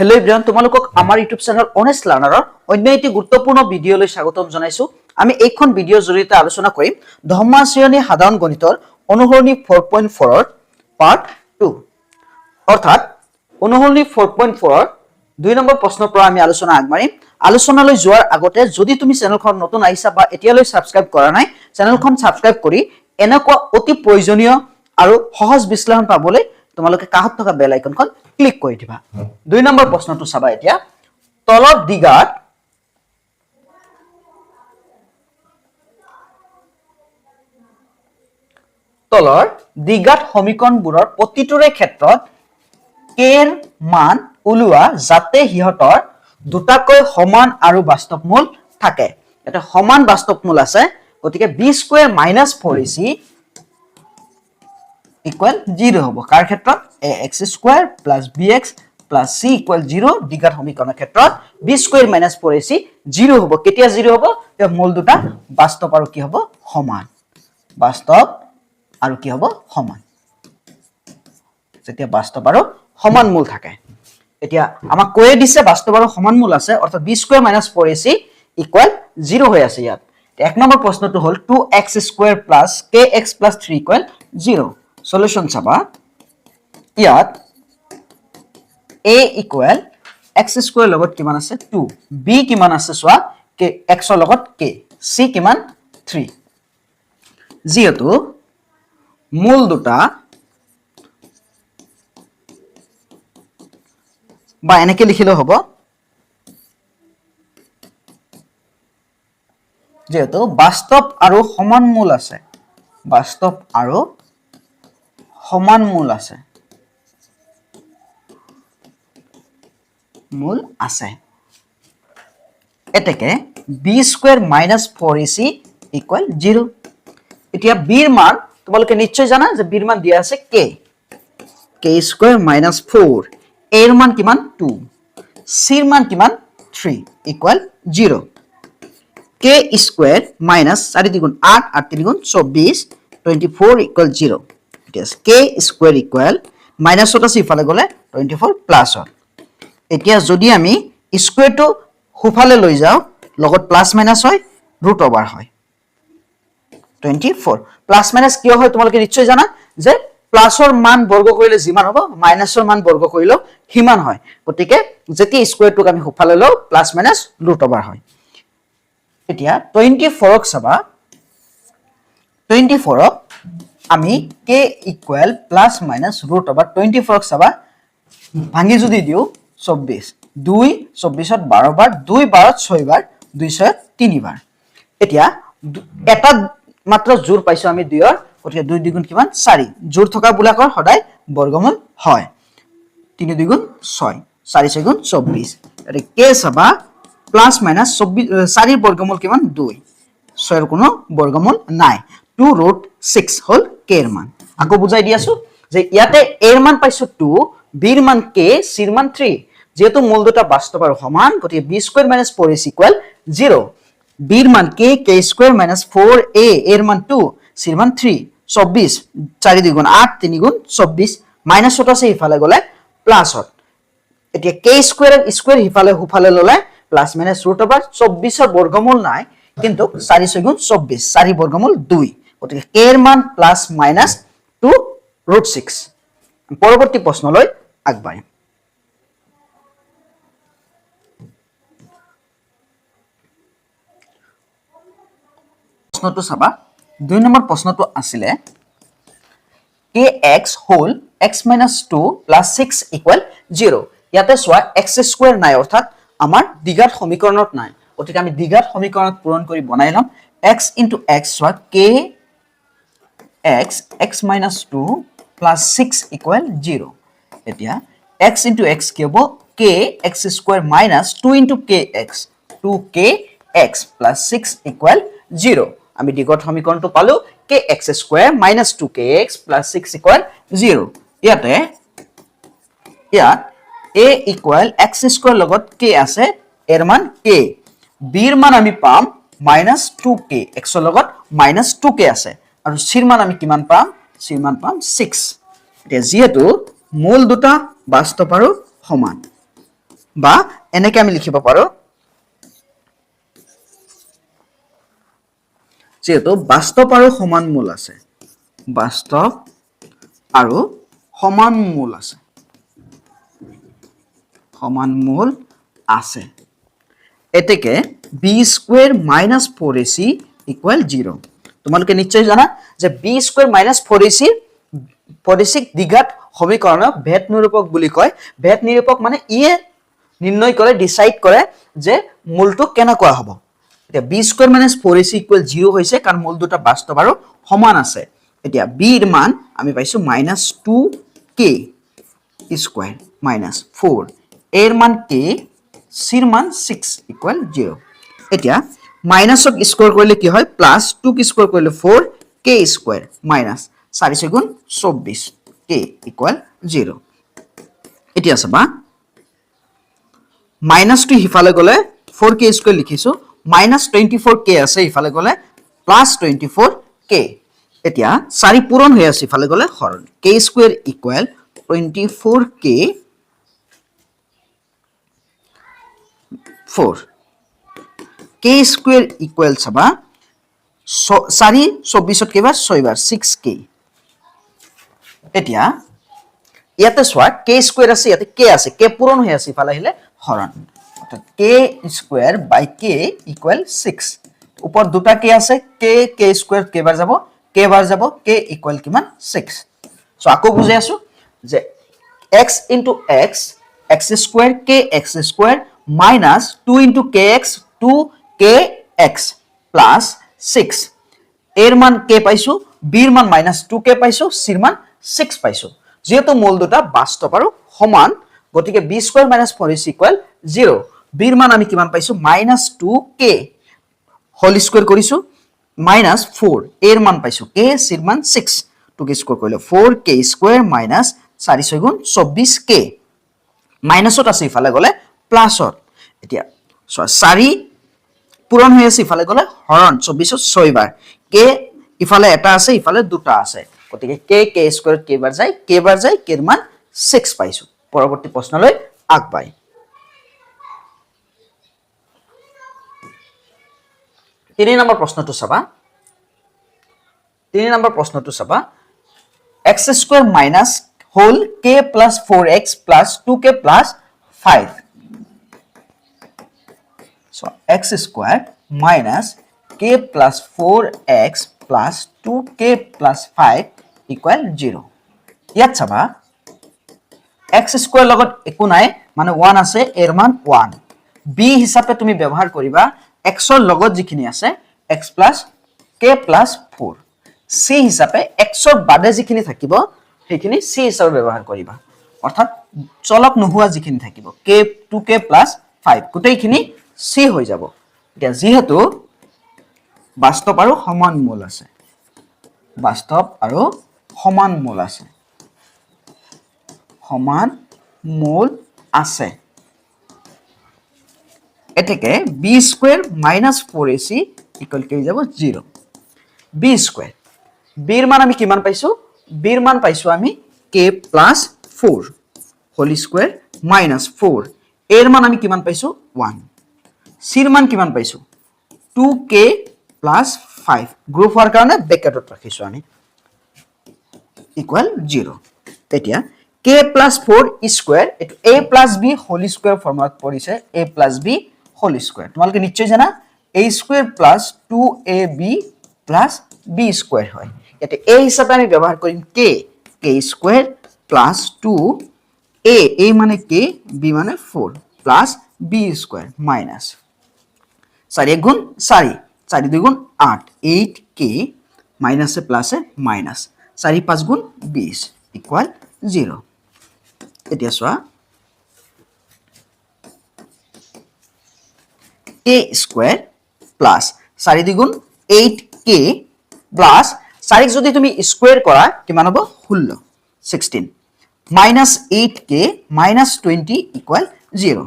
Hello' everyone, তোমালোকক আমাৰ YouTube channel honest লাৰ্ণাৰৰ অন্য এটি গুৰুত্বপূৰ্ণ ভিডিঅ'লৈ স্বাগতম জনাইছো। আমি এইখন ভিডিঅ'ৰ জৰিয়তে আলোচনা কৰিম দহমা শ্ৰেণী সাধাৰণ গণিতৰ অনুসৰণি 4.4 ৰ পাৰ্ট 2 অৰ্থাৎ অনুসৰণি 4.4 ৰ 2 নম্বৰ প্ৰশ্নৰ পৰা আমি আলোচনা আগবাঢ়িম। আলোচনালৈ যোৱাৰ আগতে যদি তুমি চেনেলখন নতুন আহিছা বা এতিয়ালৈ সাবস্ক্ৰাইব কৰা নাই, চেনেলখন সাবস্ক্ৰাইব কৰি এনেকুৱা অতি প্ৰয়োজনীয় আৰু সহজ বিশ্লেষণ পাবলৈ তোমালোকে কাষত থকা বেল আইকনখন ক্লিক কৰি দিবা। 2 নম্বৰ প্ৰশ্নটো চাবা এতিয়া। তলৰ দ্বিঘাত সমীকৰণবোৰৰ প্ৰতিটোৰে ক্ষেত্ৰত কেৰ মান উলিওৱা যাতে সিহঁতৰ দুটাকৈ সমান আৰু বাস্তৱ মূল থাকে। এটা সমান বাস্তৱ মূল আছে, গতিকে b square minus 4ac equal 0 হ'ব। কাৰ ক্ষেত্ৰত ax square plus bx plus c equal 0 দ্বিঘাত সমীকৰণৰ ক্ষেত্ৰত b স্কয়াৰ মাইনাস 4ac 0 হ'ব। কেতিয়া 0 হ'ব? যেতিয়া মূল দুটা বাস্তৱ আৰু কি হ'ব? সমান। বাস্তৱ আৰু কি হ'ব? সমান। যেতিয়া বাস্তৱ আৰু সমান মূল থাকে। এতিয়া আমাক কৈয়ে দিছে বাস্তৱ আৰু সমান মূল আছে, অৰ্থাৎ b square minus 4ac equal 0 হৈ আছে ইয়াত। এক নম্বৰ প্ৰশ্নটো হ'ল 2x square plus kx plus 3 equal 0। Solution চাবা। ইয়াত a ইকুৱেল x স্কয়াৰ লগত কিমান আছে? 2, b কিমান আছে চোৱা, k x ৰ লগত k, c কিমান? 3। যিহেতু মূল দুটা বা এনেকে লিখিলেও হ'ব, যেহেতু বাস্তৱ আৰু সমান মূল আছে, বাস্তৱ আৰু সমান মূল আছে, মূল আছে, এতেকে b square minus 4ac equal 0। এতিয়া b ৰ মান তোমালোকে নিশ্চয় জানা যে b ৰ মান দিয়া আছে k, k square minus 4, a ৰ মান কিমান? 2, c ৰ মান কিমান? 3 ইকুৱেল 0। k স্কয়াৰ মাইনাস 4 দুগুণ 8, 8 3 গুণ 24, 24 equal 0। It is k square equal মাইনাসত আছে ইফালে গলে 24 প্লাসত। এতিয়া যদি আমি স্কয়াৰটো হুফালে লৈ যাও, লগত প্লাস মাইনাস হয়, ৰুট ওভাৰ হয়। 24 প্লাস মাইনাস কিয় হয় তোমালোকে নিশ্চয় জানা যে প্লাসৰ মান বৰ্গ কৰিলে যিমান হ'ব মাইনাসৰ মান বৰ্গ কৰিলে সিমান হয়। গতিকে যেতিয়া স্কয়াৰটোক আমি হুফালে লও, প্লাস মাইনাস ৰুট ওভাৰ হয়। এতিয়া 24ক চাবা। 24ক আমি k equal plus minus root over 24ক চাবা, ভাঙি যদি দিও 24, 2 24ত 12 বাৰ, 2 12ত 6 বাৰ, 2 6ত 3 বাৰ। এতিয়া এটা মাত্ৰ জোৰ পাইছো আমি 2 ৰ, গতিকে 2 দুগুণ কিমান? 4। জোৰ থকা বিলাকৰ সদায় বৰ্গমূল হয়। 3 দুগুণ 6, 4 6 গুণ 24। এতে k চাবা প্লাস মাইনাস 4 ৰ বৰ্গমূল কিমান? 2, 6 ৰ কোনো বৰ্গমূল নাই। 2 ৰুট 6 হল k ৰ মান। আকৌ বুজাই দি আছো যে ইয়াতে a ৰ মান পাইছো 2, b ৰ মান k, c ৰ মান 3। যেহেতু মূল দুটা বাস্তৱ আৰু সমান, গতিকে b square minus 4ac equal 0। b ৰ মান k, k square minus 4a, a ৰ মান 2, c ৰ মান 3, 24, 4 দুগুণ 8, 3 গুণ 24, মাইনাসত আছে ইফালে গলে প্লাসত। এতিয়া k স্কয়াৰ স্কয়াৰ ইফালে হুফালে ললে প্লাস মাইনাস ৰুট ওভাৰ 24 ৰ বৰ্গমূল নাই, কিন্তু 4 6 গুণ 24, 4 বৰ্গমূল 2, গতিকে k ৰ মান প্লাস মাইনাস 2 ৰুট 6। পৰৱৰ্তী প্ৰশ্নলৈ আগবাঢ়িম। প্ৰশ্নটো চাবা। 2 নম্বৰ প্ৰশ্নটো আছিলে kx whole x minus 2 plus 6 equal 0। ইয়াতে চোৱা x স্কয়াৰ নাই, অৰ্থাৎ আমাৰ দ্বিঘাত সমীকৰণত নাই, গতিকে আমি দ্বিঘাত সমীকৰণত পূৰণ কৰি বনাই লম। x into x চোৱা kx x minus 2 plus 6 equal 0। এতিয়া x into x কি হ'ব? kx square minus 2 into kx, 2kx plus 6 equal 0। আমি দ্বিঘাত সমীকৰণটো পালো kx square minus 2kx plus 6 equal 0। ইয়াতে ইয়াত a equal x স্কয়াৰ লগত k আছে, a ৰ মান k, b ৰ মান আমি পাম minus 2k, x ৰ লগত minus 2k আছে, আৰু c ৰ মান আমি কিমান পাম? c ৰ মান পাম 6। এতিয়া যেহেতু মূল দুটা বাস্তৱ আৰু সমান, বা এনেকে আমি লিখিব পাৰো যেহেতু বাস্তৱ আৰু সমান মূল আছে বাস্তৱ আৰু সমান মূল আছে সমান মূল আছে এতেকে b square minus 4ac equal 0 তোমালোকে নিশ্চয় জানা যে b স্কয়ার মাইনাস 4ac দ্বিঘাত সমীকৰণক ভেদ নিৰূপক বুলি কয় ভেদ নিৰূপক মানে ইয়ে নিৰ্ণয় কৰে ডিসাইড কৰে যে মূলটো কেনেকুৱা হ'ব এতিয়া b square minus 4ac equal 0 হৈছে কাৰণ মূল দুটা বাস্তৱ আৰু সমান আছে এতিয়া b এর মান আমি পাইছো -2k স্কয়ার মাইনাস 4 এর মান k c এর মান 6 ইকুয়াল 0 এতিয়া মাইনাসক স্কয়ার কৰিলে কি হয় প্লাস 2 ক স্কয়াৰ কৰিলে 4 k স্কয়ার মাইনাস 4 গুণ 24 k ইকুয়াল 0 এতিয়া চাবা মাইনাস 2 হিফালে গলে 4k স্কয়ার লিখিছো মাইনাস 24k আছে ইফালে গলে প্লাস 24k এতিয়া 4 পূৰণ হৈ আছে ইফালে গলে হৰণ k square equal 24k 4 k square equal সবা 4 24 কেবাৰ 6 বাৰ 6k এতিয়া ইয়াতে সোৱা k স্কয়াৰ আছে ইয়াতে k আছে k পূৰণ হৈ আছে ইফালে আহিলে হৰণ অৰ্থাৎ k স্কয়াৰ বাই k ইকুয়াল 6 উপৰ দুটা k আছে k স্কয়াৰ কেবাৰ যাব k বাৰ যাব k ইকুয়াল কিমান 6 সো আকৌ বুজাই আছো যে x into x x square kx square minus 2 into kx 2kx plus 6 এর মান k পাইছো b এর মান -2k পাইছো c এর মান 6 পাইছো যেহেতু মূল দুটা বাস্তৱ আৰু সমান গতিকে b square - 4ac equal 0 b এৰ মান আমি কিমান পাইছো -2k হোল স্কয়াৰ কৰিছো -4 এৰ মান পাইছো k c এৰ মান 6 2k স্কয়াৰ কৰিলে 4k স্কয়ার minus 4 গুণ 24k মাইনাসত আছে ইফালে গলে প্লাসত এতিয়া 4 পূৰণ হৈ আছে ইফালে গলে হৰণ 24 6 বাৰ k ইফালে এটা আছে ইফালে দুটা আছে গতিকে k স্কয়াৰ k বাৰ যায় k এৰ মান 6 পাইছো পৰৱৰ্তী প্ৰশ্নলৈ আগবাই 3 নম্বৰ প্ৰশ্নটো চাবা 3 নম্বৰ প্ৰশ্নটো চাবা x square minus whole k plus 4x plus 2k plus 5 so x square minus k plus 4x plus 2k plus 5 equal 0 ইয়াত চাবা x square লগত একো নাই মানে 1 আছে এর মান 1 b হিসাবে তুমি ব্যবহার করিবা x এর লগত যিখিনি আছে x plus k plus 4 c হিসাবে x এর বাদে যিখিনি থাকিব সেইখিনি c হিসাবে ব্যবহার করিবা অর্থাৎ চলক নোহোৱা যিখিনি থাকিব k 2k plus 5 গোটেইখিনি c হৈ যাব এতিয়া যেহেতু বাস্তৱ আৰু সমান মূল আছে বাস্তৱ আৰু সমান মূল আছে সমান মূল আছে এটাকে b স্কয়ার - 4ac ইকুয়াল কি যাব 0 b স্কয়ার b এর মান আমি কিমান পাইছো b এর মান পাইছো আমি k plus 4 হোল স্কয়ার -4 এর মান আমি কিমান পাইছো 1 c এর মান কিমান পাইছো 2k plus 5 গ্রুপ হওয়ার কারণে ব্র্যাকেটত রাখিছো আমি ইকুয়াল 0 এতিয়া k plus 4 স্কয়ার এটো a plus b whole square ফর্মুলাত পৰিছে a plus b whole square তোমালকে নিশ্চয় জানা a square plus 2ab plus b square হয় এতে a হিসাবে আমি ব্যবহার করিম k স্কয়ার plus 2 a মানে k b মানে 4 plus b স্কয়ার minus 4 গুণ 4 4 2 গুণ 8 8k minus এ plus এ minus 4 5 গুণ 20 equal 0 এতিয়া সোয়া k স্কয়ার plus 4 2 গুণ 8k plus 4 যদি তুমি স্কয়ার কৰা কিমান হ'ব 16 16 minus 8k minus 20 equal 0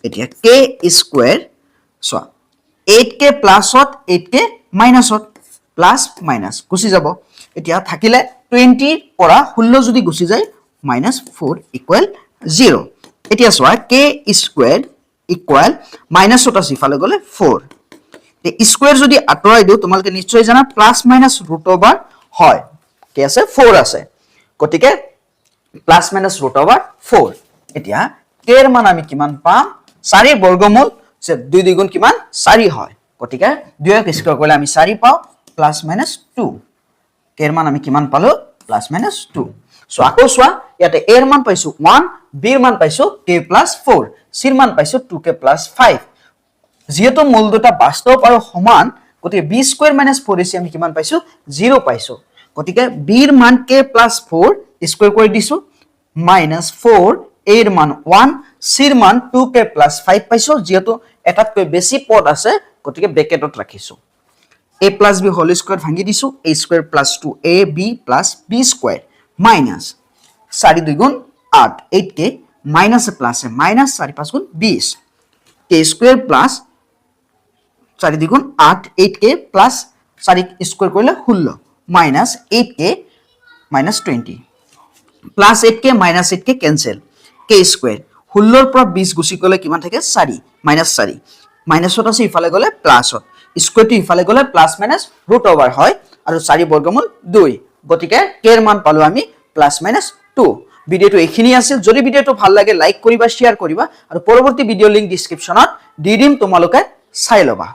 এতিয়া k স্কয়ার সোয়া 8k plus 8k minus plus minus গুছি যাব এতিয়া থাকিলে 20 পৰা 16 যদি গুছি যায় -4 equal 0 এতিয়া চোৱা k স্কয়াৰ ইকুৱেল মাইনাছত আছে ইফালে গলে 4 এই স্কয়াৰ যদি আঁতৰাই দিও তোমালোকে নিশ্চয় জানা প্লাস মাইনাস ৰুট ওভাৰ হয় কি আছে 4 আছে গতিকে প্লাস মাইনাস ৰুট ওভাৰ 4 এতিয়া k এর মান আমি কিমান পাম 4 বর্গমূল যে 2 দ্বিগুণ কিমান 4 হয় গতিকে 2 ক স্কয়ার কৰিলে আমি 4 পাও প্লাস মাইনাস 2 k এর মান আমি কিমান পালো প্লাস মাইনাস 2 সো আকৌ সোয়া ইয়াতে a এর মান পাইছো 1 b এর মান পাইছো k plus 4 c এর মান পাইছো 2k plus 5 যেহেতু মূল দুটা বাস্তব আৰু সমান গতিকে b স্কয়ার minus 4ac আমি কিমান পাইছো 0 পাইছো গতিকে b এর মান k plus 4 স্কয়ার কৰি দিছো minus 4 a এর মান 1 c এর মান 2k plus 5 পাইছো যেহেতু এটাতকৈ বেছি পদ আছে গতিকে ব্র্যাকেটত ৰাখিছো a plus b whole square ভাঙি দিছো a square plus 2ab plus b square minus 4 2 গুণ 8 8k minus plus minus 4 5 গুণ 20 k square plus 4 2 গুণ 8 8k plus 4 square কৰিলে 16 minus 8k minus 20 plus 8k minus 8k cancel k square 16 ৰ পৰা 20 গুছি গলে কিমান থাকে 4 minus 4 মাইনাসত আছে ইফালে গলে প্লাসত স্কয়ারটো ইফালে গলে প্লাস মাইনাস ৰুট ওভাৰ হয় আৰু 4 বৰ্গমূল 2 গতিকে k এর মান পালো আমি প্লাস মাইনাস 2 ভিডিওটো এখিনি আছিল যদি ভিডিওটো ভাল লাগে লাইক কৰিবা শেয়াৰ কৰিবা আৰু পৰৱৰ্তী ভিডিও লিংক ডেসক্ৰিপচনত দি দিম তোমালোকে চাই লবা